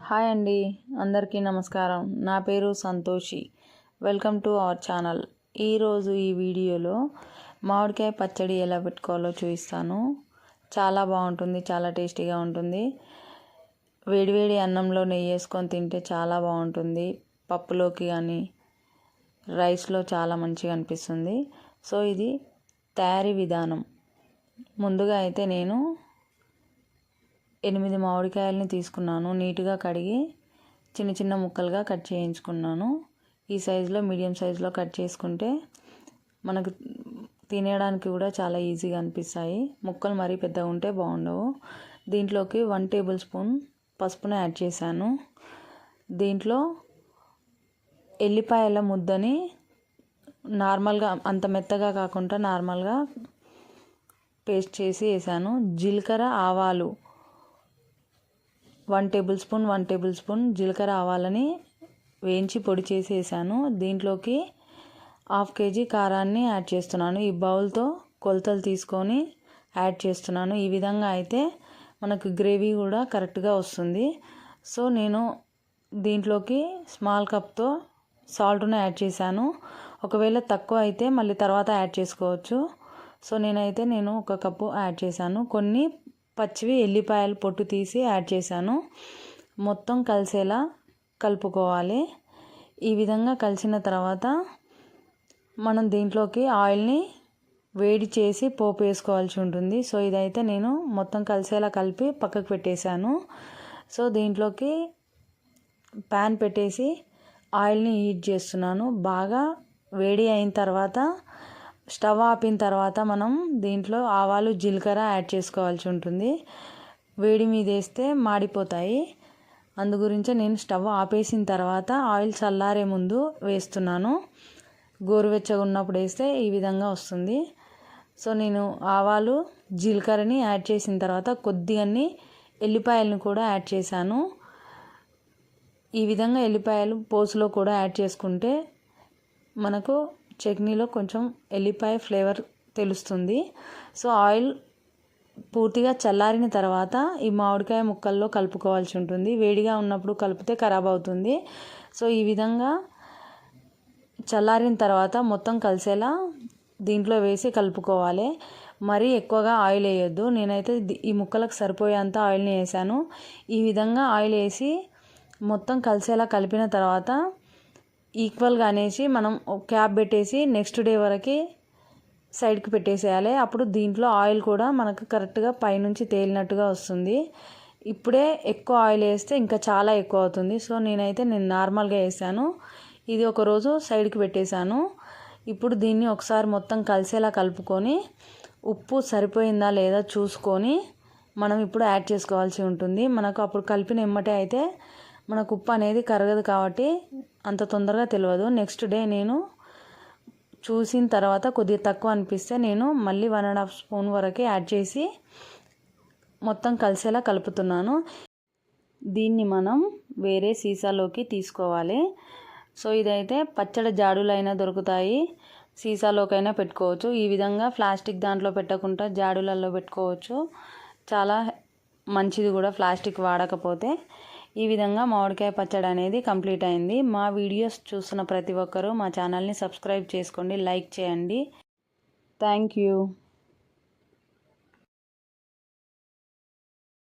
Hi అండి, అందరికీ నమస్కారం. నా పేరు Santoshi. Welcome to our channel. ఈరోజు ఈ వీడియోలో మామిడికాయ పచ్చడి ఎలా పెట్టుకోవాలో చూపిస్తాను. చాలా బాగుంటుంది, చాలా టేస్టీగా ఉంటుంది. వేడివేడి అన్నంలో నెయ్యి వేసుకొని తింటే చాలా బాగుంటుంది. పప్పులోకి కానీ రైస్లో చాలా మంచిగా అనిపిస్తుంది. సో ఇది తయారీ విధానం. ముందుగా అయితే నేను 8 మామిడికాయలని తీసుకున్నాను. నీట్గా కడిగి చిన్న చిన్న ముక్కలుగా కట్ చేయించుకున్నాను. ఈ సైజులో, మీడియం సైజులో కట్ చేసుకుంటే మనకు తినేయడానికి కూడా చాలా ఈజీగా అనిపిస్తాయి. ముక్కలు మరీ పెద్దగా ఉంటే బాగుండవు. దీంట్లోకి 1 టేబుల్ స్పూన్ పసుపును యాడ్ చేశాను. దీంట్లో ఎల్లిపాయల ముద్దని నార్మల్గా, అంత మెత్తగా కాకుండా నార్మల్గా పేస్ట్ చేసి వేసాను. జీలకర్ర, ఆవాలు 1 టేబుల్ స్పూన్ జీలకర్ర ఆవాలని వేయించి పొడి చేసి వేసాను. దీంట్లోకి 1/2 కేజీ కారాన్ని యాడ్ చేస్తున్నాను. ఈ బౌల్తో కొలతలు తీసుకొని యాడ్ చేస్తున్నాను. ఈ విధంగా అయితే మనకు గ్రేవీ కూడా కరెక్ట్గా వస్తుంది. సో నేను దీంట్లోకి స్మాల్ కప్తో సాల్ట్ను యాడ్ చేశాను. ఒకవేళ తక్కువ అయితే మళ్ళీ తర్వాత యాడ్ చేసుకోవచ్చు. సో నేను 1 కప్పు యాడ్ చేశాను. కొన్ని పచ్చివి ఎల్లిపాయలు పొట్టు తీసి యాడ్ చేశాను. మొత్తం కలిసేలా కలుపుకోవాలి. ఈ విధంగా కలిసిన తర్వాత మనం దీంట్లోకి ఆయిల్ని వేడి చేసి పోపు వేసుకోవాల్సి ఉంటుంది. సో ఇదైతే నేను మొత్తం కలిసేలా కలిపి పక్కకు పెట్టేశాను. సో దీంట్లోకి ప్యాన్ పెట్టేసి ఆయిల్ని హీట్ చేస్తున్నాను. బాగా వేడి అయిన తర్వాత, స్టవ్ ఆపిన తర్వాత మనం దీంట్లో ఆవాలు, జీలకర్ర యాడ్ చేసుకోవాల్సి ఉంటుంది. వేడి మీద వేస్తే మాడిపోతాయి. అందు గురించే నేను స్టవ్ ఆపేసిన తర్వాత ఆయిల్ చల్లారే ముందు వేస్తున్నాను. గోరువెచ్చగా ఉన్నప్పుడు వేస్తే ఈ విధంగా వస్తుంది. సో నేను ఆవాలు, జీలకర్రని యాడ్ చేసిన తర్వాత కొద్దిగా ఎల్లిపాయలను కూడా యాడ్ చేశాను. ఈ విధంగా ఎల్లిపాయలు పోసులో కూడా యాడ్ చేసుకుంటే మనకు చట్నీలో కొంచెం ఎల్లిపాయ ఫ్లేవర్ తెలుస్తుంది. సో ఆయిల్ పూర్తిగా చల్లారిన తర్వాత ఈ మామిడికాయ ముక్కల్లో కలుపుకోవాల్సి ఉంటుంది. వేడిగా ఉన్నప్పుడు కలిపితే ఖరాబ్ అవుతుంది. సో ఈ విధంగా చల్లారిన తర్వాత మొత్తం కలిసేలా దీంట్లో వేసి కలుపుకోవాలి. మరీ ఎక్కువగా ఆయిల్ వేయొద్దు. నేనైతే ఈ ముక్కలకు సరిపోయేంత ఆయిల్ని వేసాను. ఈ విధంగా ఆయిల్ వేసి మొత్తం కలిసేలా కలిపిన తర్వాత ఈక్వల్గా అనేసి మనం క్యాప్ పెట్టేసి నెక్స్ట్ డే వరకు సైడ్కి పెట్టేసేయాలి. అప్పుడు దీంట్లో ఆయిల్ కూడా మనకు కరెక్ట్గా పైనుంచి తేలినట్టుగా వస్తుంది. ఇప్పుడే ఎక్కువ ఆయిల్ వేస్తే ఇంకా చాలా ఎక్కువ అవుతుంది. సో నేను నార్మల్గా వేసాను. ఇది ఒకరోజు సైడ్కి పెట్టేశాను. ఇప్పుడు దీన్ని ఒకసారి మొత్తం కలిసేలా కలుపుకొని ఉప్పు సరిపోయిందా లేదా చూసుకొని మనం ఇప్పుడు యాడ్ చేసుకోవాల్సి ఉంటుంది. మనకు అప్పుడు కలిపిన ఎమ్మటే అయితే మనకు ఉప్పు అనేది కరగదు కాబట్టి అంత తొందరగా తెలియదు. నెక్స్ట్ డే నేను చూసిన తర్వాత కొద్దిగా తక్కువ అనిపిస్తే నేను మళ్ళీ 1.5 స్పూన్ వరకు యాడ్ చేసి మొత్తం కలిసేలా కలుపుతున్నాను. దీన్ని మనం వేరే సీసాలోకి తీసుకోవాలి. సో ఇదైతే పచ్చడి జాడులైనా దొరుకుతాయి, సీసాలోకైనా పెట్టుకోవచ్చు. ఈ విధంగా ప్లాస్టిక్ దాంట్లో పెట్టకుండా జాడులలో పెట్టుకోవచ్చు. చాలా మంచిది కూడా ప్లాస్టిక్ వాడకపోతే. ఈ విధంగా మామిడికాయ పచ్చడి అనేది కంప్లీట్ అయింది. మా వీడియోస్ చూస్తున్న ప్రతి ఒక్కరూ మా ఛానల్ని సబ్స్క్రైబ్ చేసుకోండి, లైక్ చేయండి. Thank you.